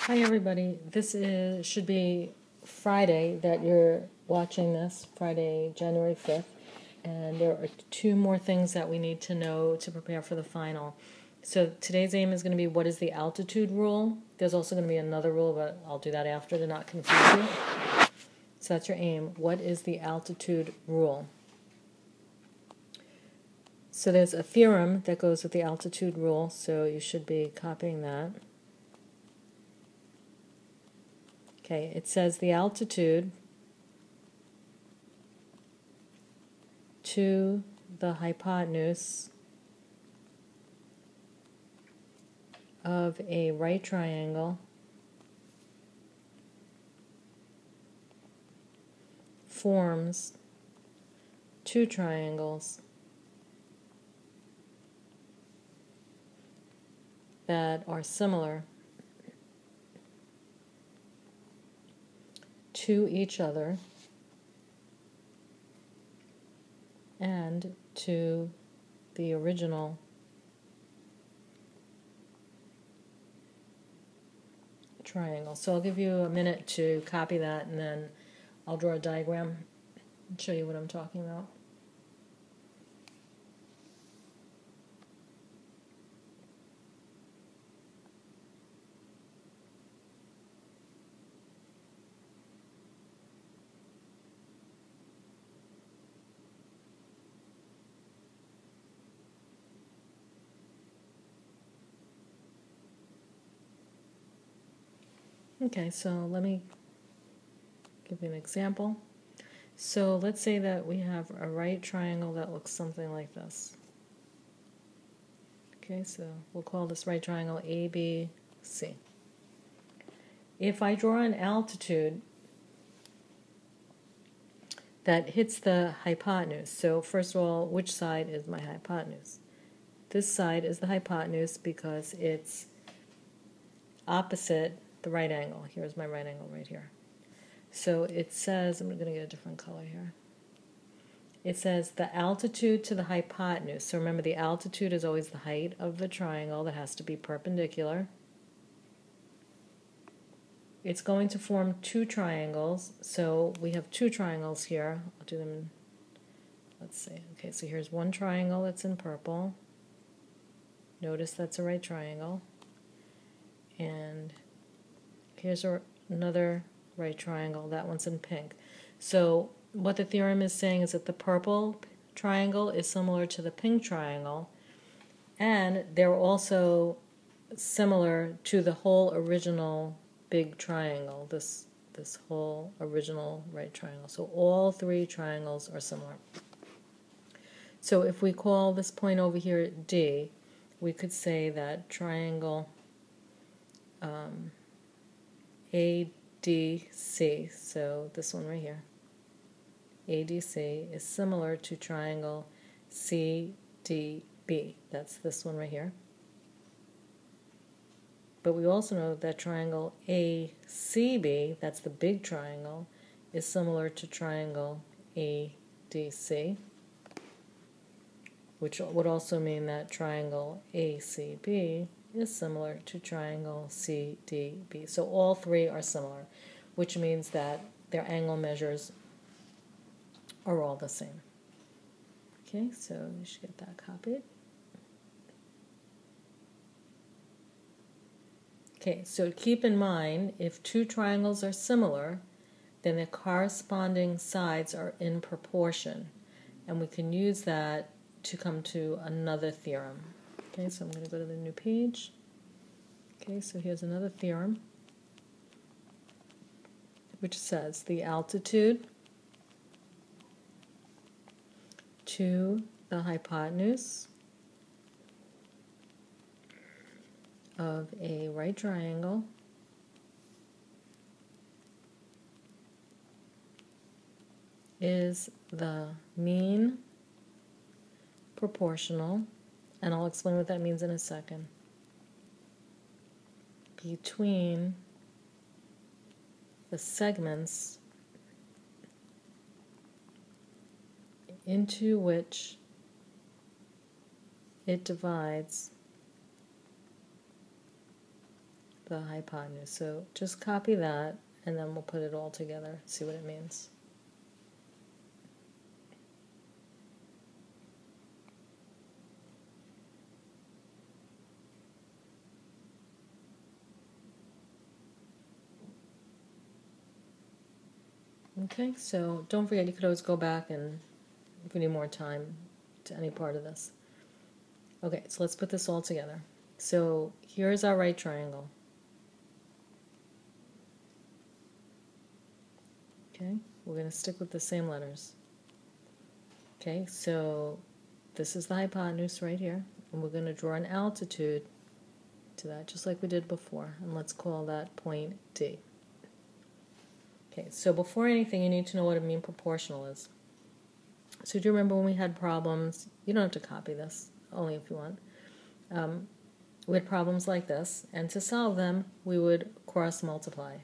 Hi everybody. Should be Friday that you're watching this, Friday, January 5th. And there are two more things that we need to know to prepare for the final. So today's aim is going to be what is the altitude rule. There's also going to be another rule, but I'll do that after to not confuse you. So that's your aim. What is the altitude rule? So there's a theorem that goes with the altitude rule, so you should be copying that. Okay, it says the altitude to the hypotenuse of a right triangle forms two triangles that are similar to each other and to the original triangle. So I'll give you a minute to copy that, and then I'll draw a diagram and show you what I'm talking about. Okay, so let me give you an example. So let's say that we have a right triangle that looks something like this. Okay, so we'll call this right triangle ABC. If I draw an altitude that hits the hypotenuse, so first of all, which side is my hypotenuse? This side is the hypotenuse because it's opposite the right angle. Here's my right angle right here. So it says, I'm going to get a different color here. It says the altitude to the hypotenuse. So remember, the altitude is always the height of the triangle that has to be perpendicular. It's going to form two triangles. So we have two triangles here. I'll do them, let's see. Okay, so here's one triangle that's in purple. Notice that's a right triangle. And here's another right triangle. That one's in pink. So what the theorem is saying is that the purple triangle is similar to the pink triangle, and they're also similar to the whole original big triangle, this whole original right triangle. So all three triangles are similar. So if we call this point over here D, we could say that triangle ADC, so this one right here, ADC is similar to triangle CDB. That's this one right here. But we also know that triangle ACB, that's the big triangle, is similar to triangle ADC, which would also mean that triangle ACB is similar to triangle CDB. So all three are similar, which means that their angle measures are all the same. Okay, so you should get that copied. Okay, so keep in mind, if two triangles are similar, then the corresponding sides are in proportion. And we can use that to come to another theorem. Okay, so I'm going to go to the new page. Okay, so here's another theorem, which says the altitude to the hypotenuse of a right triangle is the mean proportional, and I'll explain what that means in a second, between the segments into which it divides the hypotenuse. So just copy that, and then we'll put it all together, see what it means. Okay, so don't forget, you could always go back and, if we need more time, to any part of this. Okay, so let's put this all together. So here's our right triangle. Okay, we're going to stick with the same letters. Okay, so this is the hypotenuse right here, and we're going to draw an altitude to that, just like we did before, and let's call that point D. Okay, so before anything, you need to know what a mean proportional is. So do you remember when we had problems? You don't have to copy this, only if you want. We had problems like this, and to solve them, we would cross multiply.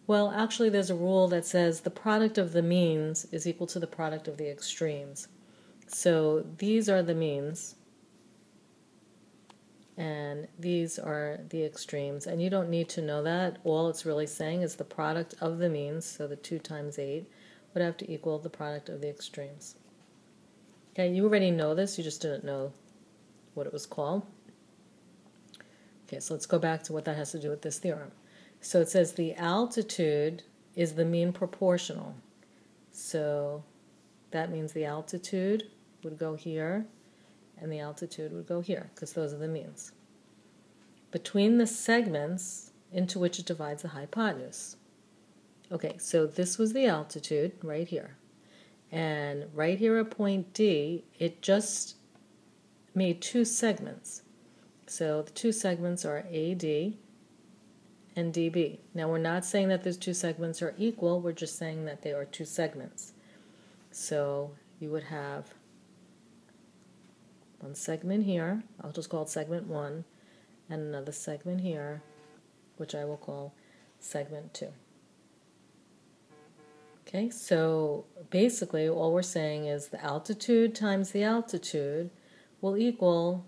Well, actually, there's a rule that says the product of the means is equal to the product of the extremes. So these are the means, and these are the extremes, and you don't need to know that. All it's really saying is the product of the means, so the 2 times 8, would have to equal the product of the extremes. Okay, you already know this, you just didn't know what it was called. Okay, so let's go back to what that has to do with this theorem. So it says the altitude is the mean proportional. So that means the altitude would go here, and the altitude would go here, because those are the means, between the segments into which it divides the hypotenuse. Okay, so this was the altitude right here. And right here at point D, it just made 2 segments. So the 2 segments are AD and DB. Now we're not saying that those 2 segments are equal, we're just saying that they are 2 segments. So you would have one segment here, I'll just call it segment 1, and another segment here, which I will call segment 2. Okay, so basically all we're saying is the altitude times the altitude will equal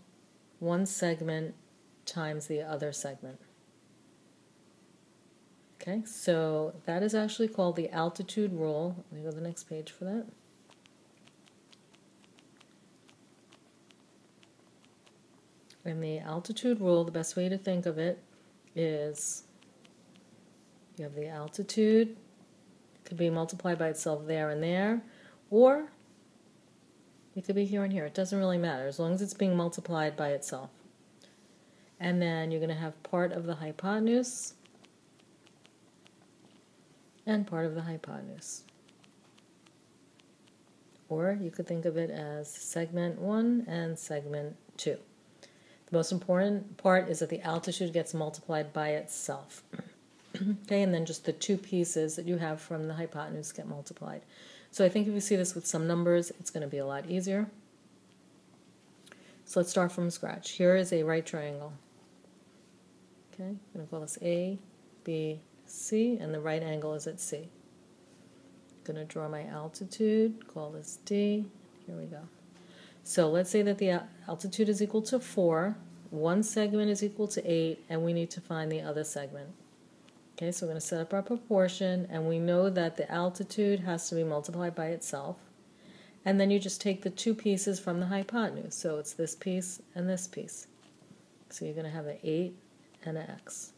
one segment times the other segment. Okay, so that is actually called the altitude rule. Let me go to the next page for that. And the altitude rule, the best way to think of it is you have the altitude, could be multiplied by itself there and there, or it could be here and here. It doesn't really matter as long as it's being multiplied by itself. And then you're going to have part of the hypotenuse and part of the hypotenuse. Or you could think of it as segment 1 and segment 2. The most important part is that the altitude gets multiplied by itself. Okay, and then just the 2 pieces that you have from the hypotenuse get multiplied. So I think if you see this with some numbers, it's going to be a lot easier. So let's start from scratch. Here is a right triangle. Okay, I'm going to call this A, B, C, and the right angle is at C. I'm going to draw my altitude, call this D. Here we go. So let's say that the altitude is equal to 4, one segment is equal to 8, and we need to find the other segment. Okay, so we're going to set up our proportion, and we know that the altitude has to be multiplied by itself. And then you just take the 2 pieces from the hypotenuse. So it's this piece and this piece. So you're going to have an 8 and an x.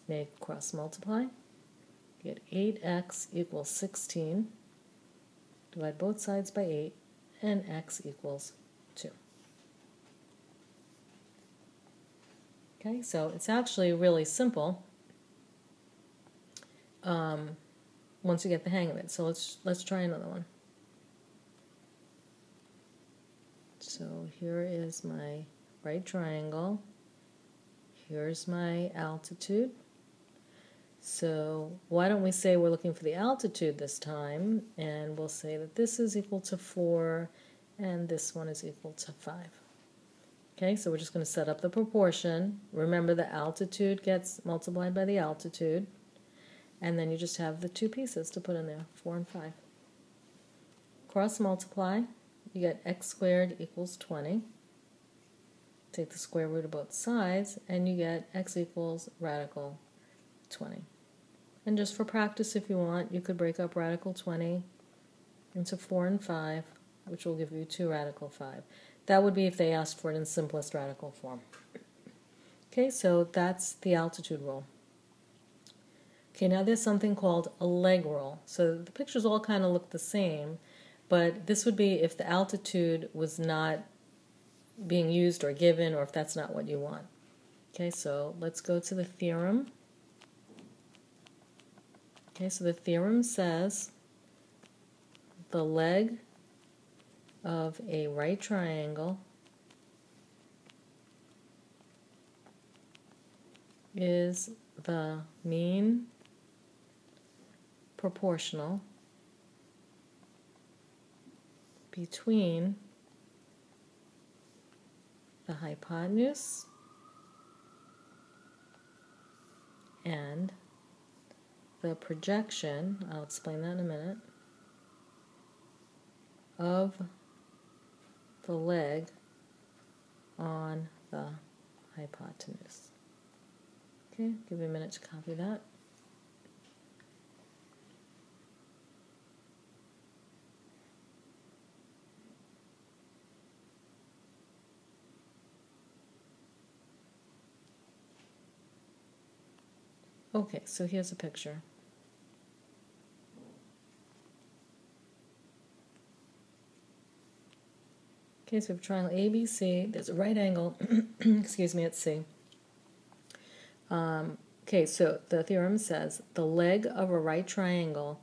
Make cross multiply. Get 8x equals 16. Divide both sides by 8, and x equals 2. Okay, so it's actually really simple once you get the hang of it. So let's try another one. So here is my right triangle. Here's my altitude. So why don't we say we're looking for the altitude this time, and we'll say that this is equal to 4 and this one is equal to 5. Okay, so we're just going to set up the proportion. Remember, the altitude gets multiplied by the altitude, and then you just have the 2 pieces to put in there, 4 and 5. Cross multiply, you get x squared equals 20. take the square root of both sides, and you get x equals radical 20. And just for practice, if you want, you could break up radical 20 into 4 and 5, which will give you 2 radical 5. That would be if they asked for it in simplest radical form. Okay, so that's the altitude rule. Okay, now there's something called a leg rule. So the pictures all kind of look the same, but this would be if the altitude was not being used or given, or if that's not what you want. Okay, so let's go to the theorem. Okay, so the theorem says the leg of a right triangle is the mean proportional between the hypotenuse and the projection, I'll explain that in a minute, of the leg on the hypotenuse. Okay, give me a minute to copy that. Okay, so here's a picture. Okay, so we have triangle ABC. There's a right angle, excuse me, at C. Okay, so the theorem says the leg of a right triangle.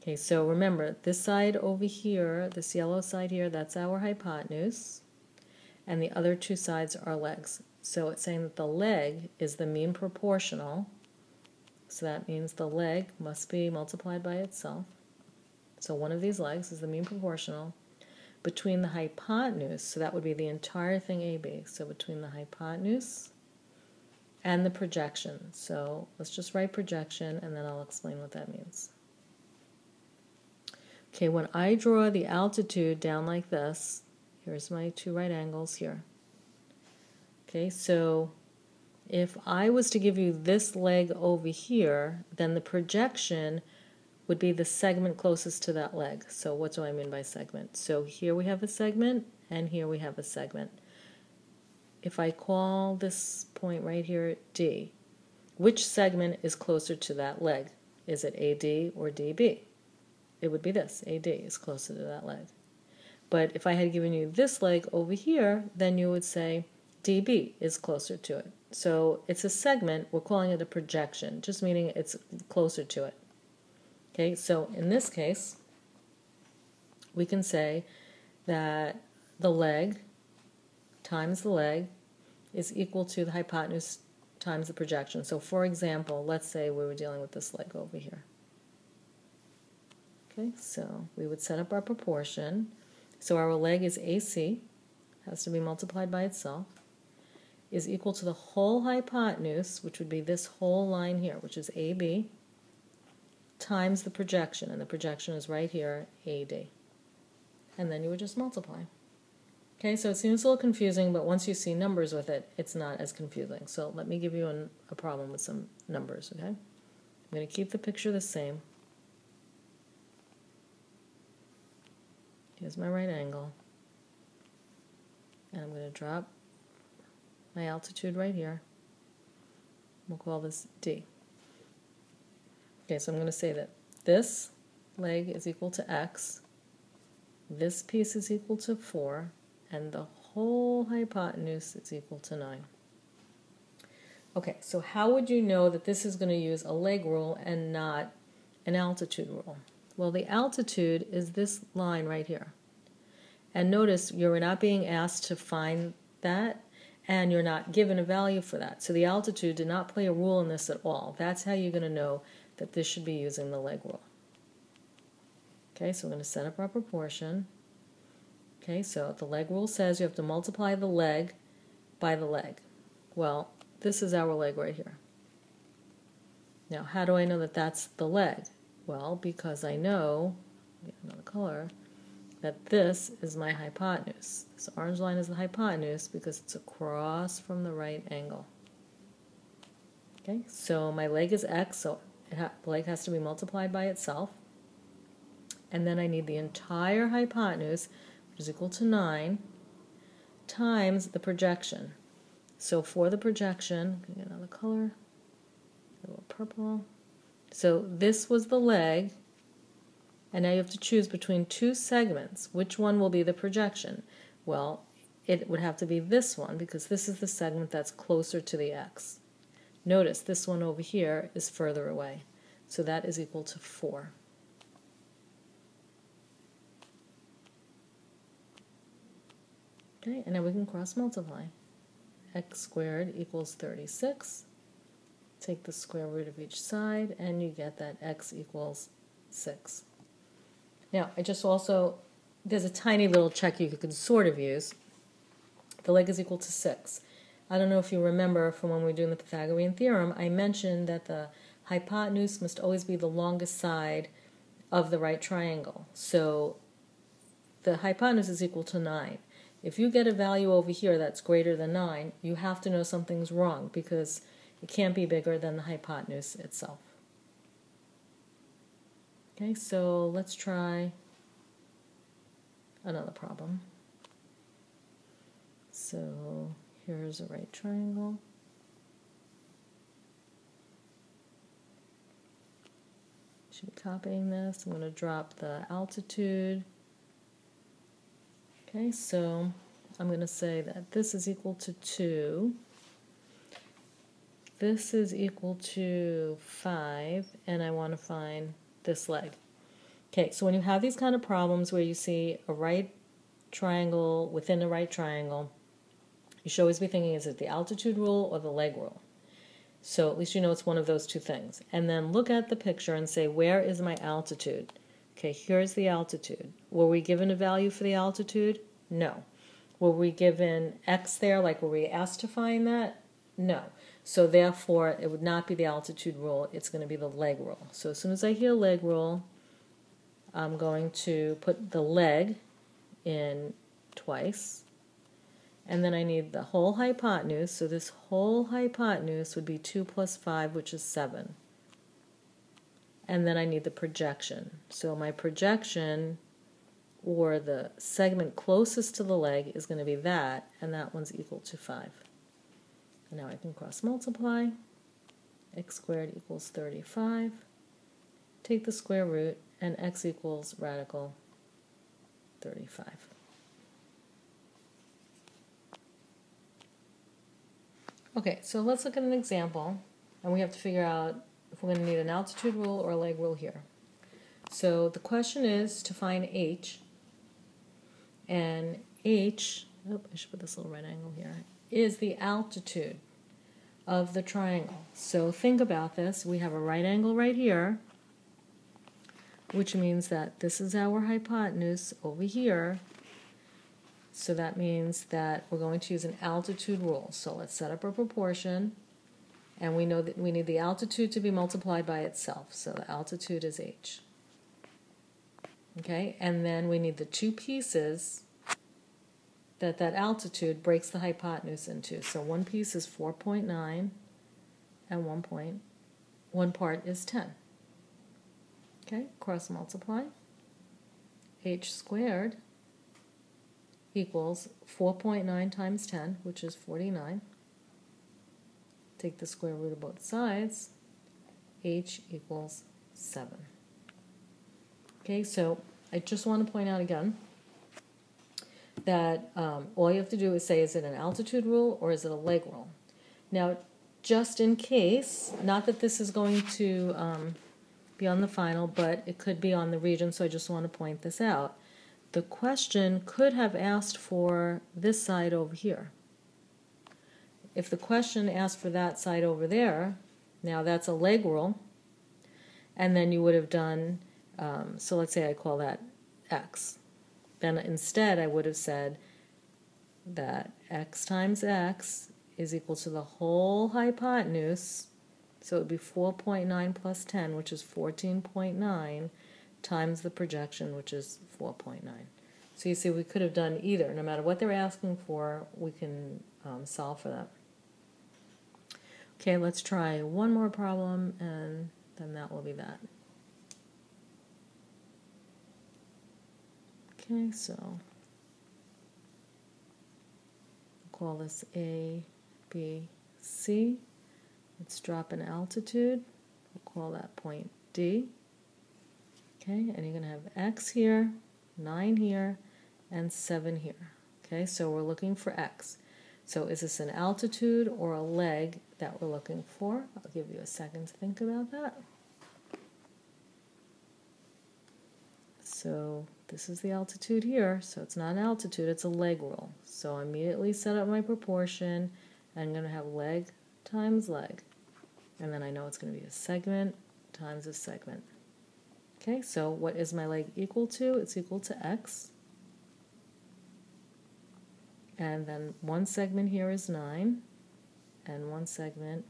Okay, so remember, this side over here, this yellow side here, that's our hypotenuse, and the other two sides are legs. So it's saying that the leg is the mean proportional, so that means the leg must be multiplied by itself. So one of these legs is the mean proportional between the hypotenuse, so that would be the entire thing AB, so between the hypotenuse and the projection. So let's just write projection, and then I'll explain what that means. Okay, when I draw the altitude down like this, here's my two right angles here. Okay, so if I was to give you this leg over here, then the projection would be the segment closest to that leg. So what do I mean by segment? So here we have a segment, and here we have a segment. If I call this point right here D, which segment is closer to that leg? Is it AD or DB? It would be this. AD is closer to that leg. But if I had given you this leg over here, then you would say DB is closer to it. So it's a segment. We're calling it a projection, just meaning it's closer to it. Okay, so in this case, we can say that the leg times the leg is equal to the hypotenuse times the projection. So for example, let's say we were dealing with this leg over here. Okay, so we would set up our proportion. So our leg is AC, has to be multiplied by itself, is equal to the whole hypotenuse, which would be this whole line here, which is AB, times the projection, and the projection is right here, AD. And then you would just multiply. Okay, so it seems a little confusing, but once you see numbers with it, it's not as confusing. So let me give you a problem with some numbers, okay? I'm going to keep the picture the same. Here's my right angle. And I'm going to drop my altitude right here. We'll call this D. Okay, so I'm going to say that this leg is equal to X, this piece is equal to 4, and the whole hypotenuse is equal to 9. Okay, so how would you know that this is going to use a leg rule and not an altitude rule? Well, the altitude is this line right here. And notice you're not being asked to find that, and you're not given a value for that. So the altitude did not play a role in this at all. That's how you're going to know that this should be using the leg rule. Okay, so we're going to set up our proportion. Okay, so the leg rule says you have to multiply the leg by the leg. Well, this is our leg right here. Now, how do I know that that's the leg? Well, because I know, get another color, that this is my hypotenuse. This orange line is the hypotenuse because it's across from the right angle. Okay, so my leg is x, so the leg has to be multiplied by itself. And then I need the entire hypotenuse, which is equal to 9, times the projection. So for the projection, I'm going to get another color, a little purple. So this was the leg, and now you have to choose between two segments. Which one will be the projection? Well, it would have to be this one because this is the segment that's closer to the x. Notice this one over here is further away, so that is equal to 4. Okay, and now we can cross multiply. X squared equals 36. Take the square root of each side, and you get that x equals 6. Now, there's a tiny little check you could sort of use. The leg is equal to 6. I don't know if you remember from when we were doing the Pythagorean theorem, I mentioned that the hypotenuse must always be the longest side of the right triangle. So the hypotenuse is equal to 9. If you get a value over here that's greater than 9, you have to know something's wrong because it can't be bigger than the hypotenuse itself. Okay, so let's try another problem. So here's a right triangle. Should be copying this. I'm going to drop the altitude. Okay, so I'm going to say that this is equal to 2. This is equal to 5, and I want to find this leg. Okay, so when you have these kind of problems where you see a right triangle within a right triangle, you should always be thinking, is it the altitude rule or the leg rule? So at least you know it's one of those two things. And then look at the picture and say, where is my altitude? Okay, here's the altitude. Were we given a value for the altitude? No. Were we given x there, like were we asked to find that? No. So therefore, it would not be the altitude rule, it's going to be the leg rule. So as soon as I hear leg rule, I'm going to put the leg in twice. And then I need the whole hypotenuse, so this whole hypotenuse would be 2 plus 5, which is 7. And then I need the projection. So my projection, or the segment closest to the leg, is going to be that, and that one's equal to 5. And now I can cross multiply. X squared equals 35. Take the square root, and x equals radical 35. Okay, so let's look at an example, and we have to figure out if we're going to need an altitude rule or a leg rule here. So the question is to find h, and h, I should put this little right angle here, is the altitude of the triangle. So think about this. We have a right angle right here, which means that this is our hypotenuse over here. So that means that we're going to use an altitude rule. So let's set up a proportion, and we know that we need the altitude to be multiplied by itself. So the altitude is h. Okay, and then we need the two pieces that altitude breaks the hypotenuse into. So one piece is 4.9, and one part is 10. Okay, cross multiply. H squared equals 4.9 times 10, which is 49. Take the square root of both sides. H equals 7. Okay, so I just want to point out again that all you have to do is say, is it an altitude rule or is it a leg rule? Now, just in case, not that this is going to be on the final, but it could be on the region, so I just want to point this out. The question could have asked for this side over here. If the question asked for that side over there, now that's a leg rule, and then you would have done, so let's say I call that x. Then instead I would have said that x times x is equal to the whole hypotenuse, so it would be 4.9 plus 10, which is 14.9, times the projection, which is 4.9. So you see, we could have done either. No matter what they're asking for, we can solve for that. Okay, let's try one more problem, and then that will be that. Okay, so we'll call this A, B, C. Let's drop an altitude. We'll call that point D. Okay, and you're going to have X here, 9 here, and 7 here. Okay, so we're looking for X. So is this an altitude or a leg that we're looking for? I'll give you a second to think about that. So this is the altitude here, so it's not an altitude, it's a leg rule. So I immediately set up my proportion, and I'm going to have leg times leg. And then I know it's going to be a segment times a segment. Okay, so what is my leg equal to? It's equal to X. And then one segment here is 9, and one segment,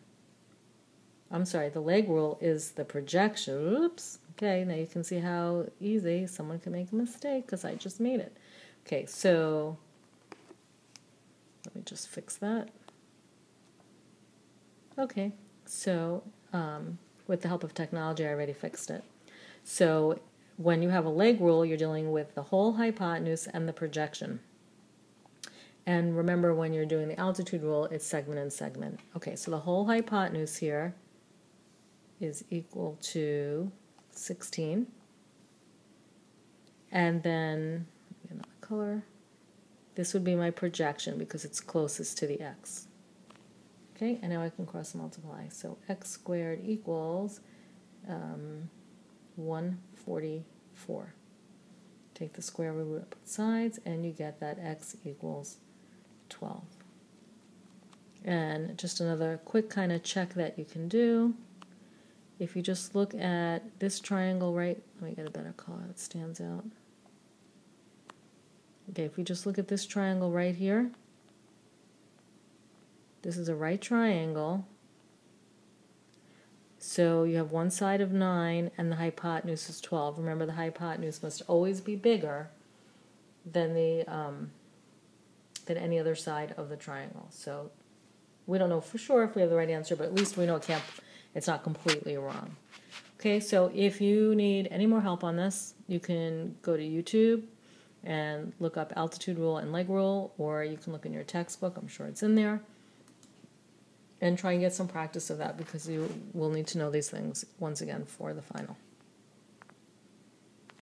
I'm sorry, the leg rule is the projection. Oops. Okay, now you can see how easy someone can make a mistake because I just made it. Okay, so let me just fix that. Okay, so with the help of technology, I already fixed it. So when you have a leg rule, you're dealing with the whole hypotenuse and the projection. And remember, when you're doing the altitude rule, it's segment and segment. Okay, so the whole hypotenuse here is equal to 16. And then, another color, this would be my projection because it's closest to the X. Okay, and now I can cross multiply. So X squared equals 144. Take the square root of both sides, and you get that X equals 12. And just another quick kind of check that you can do. If you just look at this triangle right, let me get a better color that stands out. Okay, if we just look at this triangle right here, this is a right triangle. So you have one side of 9 and the hypotenuse is 12. Remember, the hypotenuse must always be bigger than the than any other side of the triangle. So we don't know for sure if we have the right answer, but at least we know it's not completely wrong. Okay, so if you need any more help on this, you can go to YouTube and look up altitude rule and leg rule, or you can look in your textbook, I'm sure it's in there, and try and get some practice of that because you will need to know these things once again for the final.